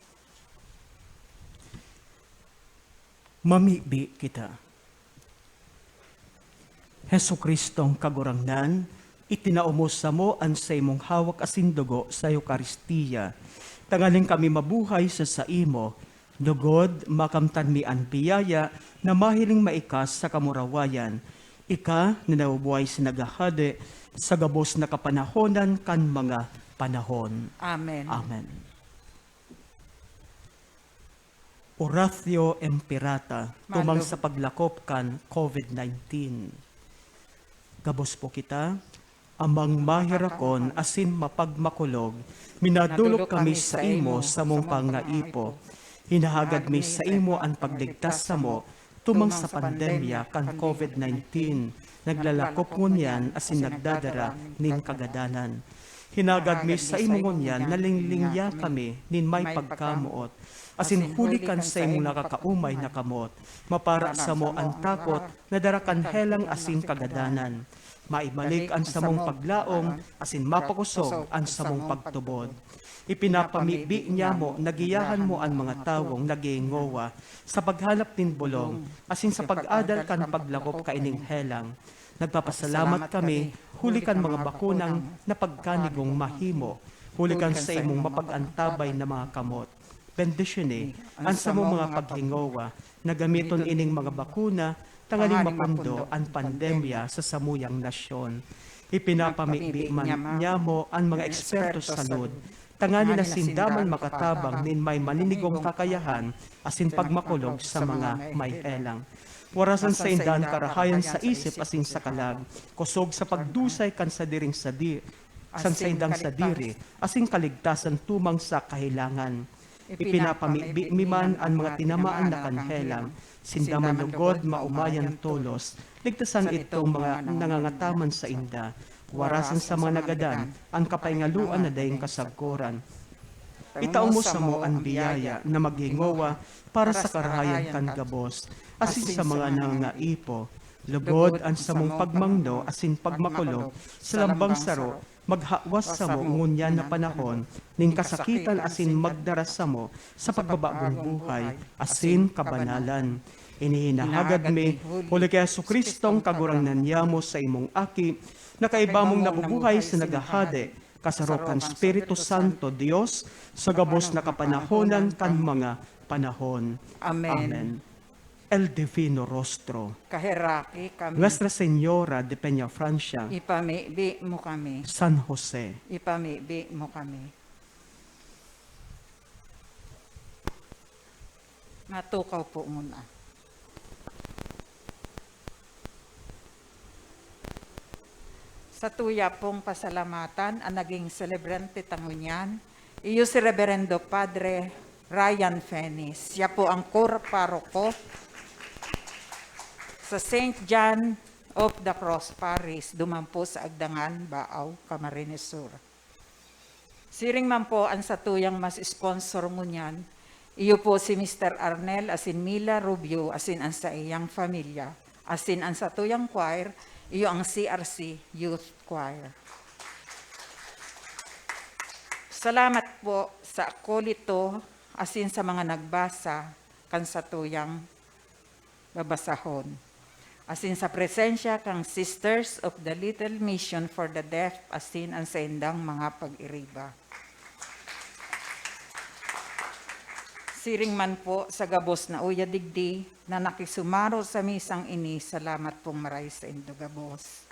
Speaker 2: Mamibi kita. Hesu Kristong kagurangnan, itinaumusa mo ang sa imong hawak asindugo sa Eukaristiya. Tangaling kami mabuhay sa saimo, lugod makamtan mi ang biyaya na mahiling maikas sa kamurawayan. Ika na naubuhay sinagahade sa gabos na kapanahonan kan mga panahon.
Speaker 1: Amen.
Speaker 2: Amen. Oratio Imperata, tumang
Speaker 1: Malo.
Speaker 2: sa paglakop kan COVID-19. Gabos po kita, amang mahirakon asin mapagmakulog, minadulok kami sa imo sa mong pangaipo. Hinahagad mi sa imo ang pagligtas sa mo, tumang sa pandemya kan COVID-19. Naglalakop ngunyan asin nagdadara nin kagadanan. Hinagad mi sa imo ngunyan, nalinglingya kami nin may pagkamuot. Asin hulikan sa imong nakakaumay na kamot, mapara sa mo ang takot, nadarakan helang asin kagadanan. Maibalik ang samong paglaong, asin mapakusog ang samong pagtubod. Ipinapamibi niya mo, nagiyahan mo ang mga tawong nagiingowa, sa paghalap nin bulong, asin sa pag-adal kan paglakop kaining helang. Nagpapasalamat kami, hulikan mga bakunang na pagkanigong mahimo, hulikan sa imong mapag-antabay na mga kamot. Bendisyone, ang sa mong mga paghingowa, na gamiton ining mga bakuna, tangaling mapundo ang pandemya sa samuyang nasyon. Ipinapamibi man niya mo ang mga eksperto sa salud, tangani na sindaman makatabang nin may maninigong kakayahan, asin pagmakulog sa mga may helang. Warasan sa indan karahayan sa isip asin sa kalag, kusog sa pagdusay kan sa diring sadi, san sa indang sadiri, asin kaligtasan tumang sa kahilangan. Ipinapamiman ang mga tinamaan na kanhelang, sindaman lugod maumayan tolos, ligtasan itong mga nangangataman sa inda, warasan sa mga nagadan, ang kapaingaluan na dayong kasagkuran. Itaumos sa mo ang biyaya na maghingowa para sa karahayan kan gabos, asin sa mga nangangaipo, lugod ang samong pagmangno asin pagmakulog sa lambang saro, maghawas sa mo ngunyan na panahon, ning kasakitan asin magdaras sa mo sa pagbabagong buhay, asin kabanalan. Inihinahagad mi, huli kay Hesu Kristong kagurangnan niya mo sa imong aki, na kaibamong nabubuhay sa nagahade, kasarokan Espiritu Santo Dios, sa gabos na kapanahonan kan mga panahon.
Speaker 1: Amen.
Speaker 2: Amen. El Divino Rostro,
Speaker 1: Kahiraki kami.
Speaker 2: Nuestra Señora de Peña Francia,
Speaker 1: Ipamibi mo kami.
Speaker 2: San Jose.
Speaker 1: Ipamibi mo kami. Matukaw po muna. Sa tuya pong pasalamatan ang naging celebrante tangunyan, iyo si Reverendo Padre Ryan Fenis. Siya po ang core paroko sa St. John of the Cross Parish, dumampo sa Agdangan, Baaw, Camarines Sur. Siring man po ang satuyang mas sponsor mo niyan, iyo po si Mr. Arnel asin Mila Rubio asin ang sa iyang familia, asin ang satuyang choir, iyo ang CRC Youth Choir. Salamat po sa akolito asin sa mga nagbasa kan satuyang babasahon. Asin sa presensya kang Sisters of the Little Mission for the Deaf, asin ang sa indang mga pag-iriba. Siring man po sa gabos na uya digdi na nakisumaro sa misang ini, salamat pong maray sa indo gabos.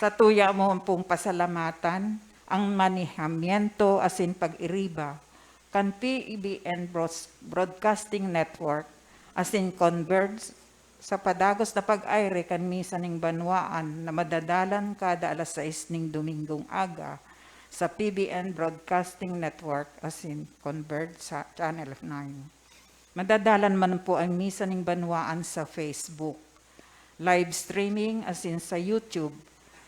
Speaker 1: Sa tuya mo pong pasalamatan, ang manihamiento asin pag-iriba, kan PBN Broadcasting Network, asin Converge, sa padagos na pag-ayre kan misa ning banwaan na madadalan kada alas 6 ning Domingong aga sa PBN Broadcasting Network asin Converge sa Channel 9. Madadalan man po ang misa ning banwaan sa Facebook. Live streaming asin sa YouTube.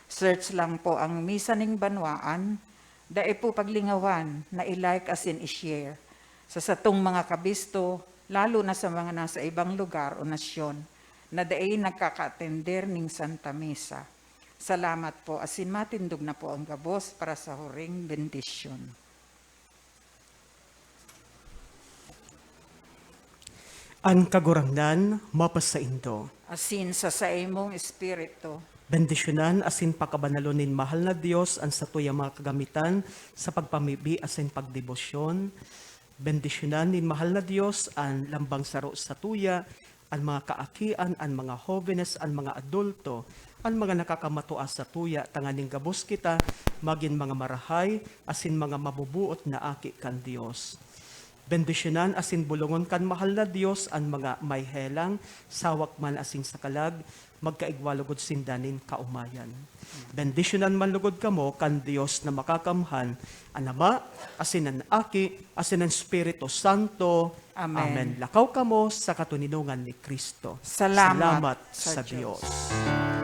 Speaker 1: Search lang po ang misa ning banwaan. Dae po paglingawan na i-like asin i-share. Sa satong mga kabisto, lalo na sa mga nasa ibang lugar o nasyon, na daay nagkaka-attender ning Santa Misa. Salamat po. Asin matindog na po ang gabos para sa huring bendisyon.
Speaker 2: An kagurangnan, mapasaindo.
Speaker 1: Asin sa imong espiritu.
Speaker 2: Bendisyonan asin pakabanalunin mahal na Dios ang satuya mga kagamitan sa pagpamibi asin pagdebosyon. Bendisyonan nin mahal na Dios ang lambang saro sa tuya, ang mga kaakian, ang mga jóvenes, ang mga adulto, ang mga nakakamatua sa tuya, tanganing gabos kita, maging mga marahay, asin mga mabubuot na aki kan Dios. Bendisyonan asin bulungon kan mahal na Dios ang mga may helang, sawak man asin sakalag, magkaigwalugod sindanin kaumayan. Bendisyonan man lugod kamo kan Dios na makakamhan, ang Ama, asin ang Aki, asin ang Espiritu Santo.
Speaker 1: Amen.
Speaker 2: Lakaw kamo sa katuninungan ni Kristo.
Speaker 1: Salamat
Speaker 2: sa
Speaker 1: sa Diyos.
Speaker 2: Diyos.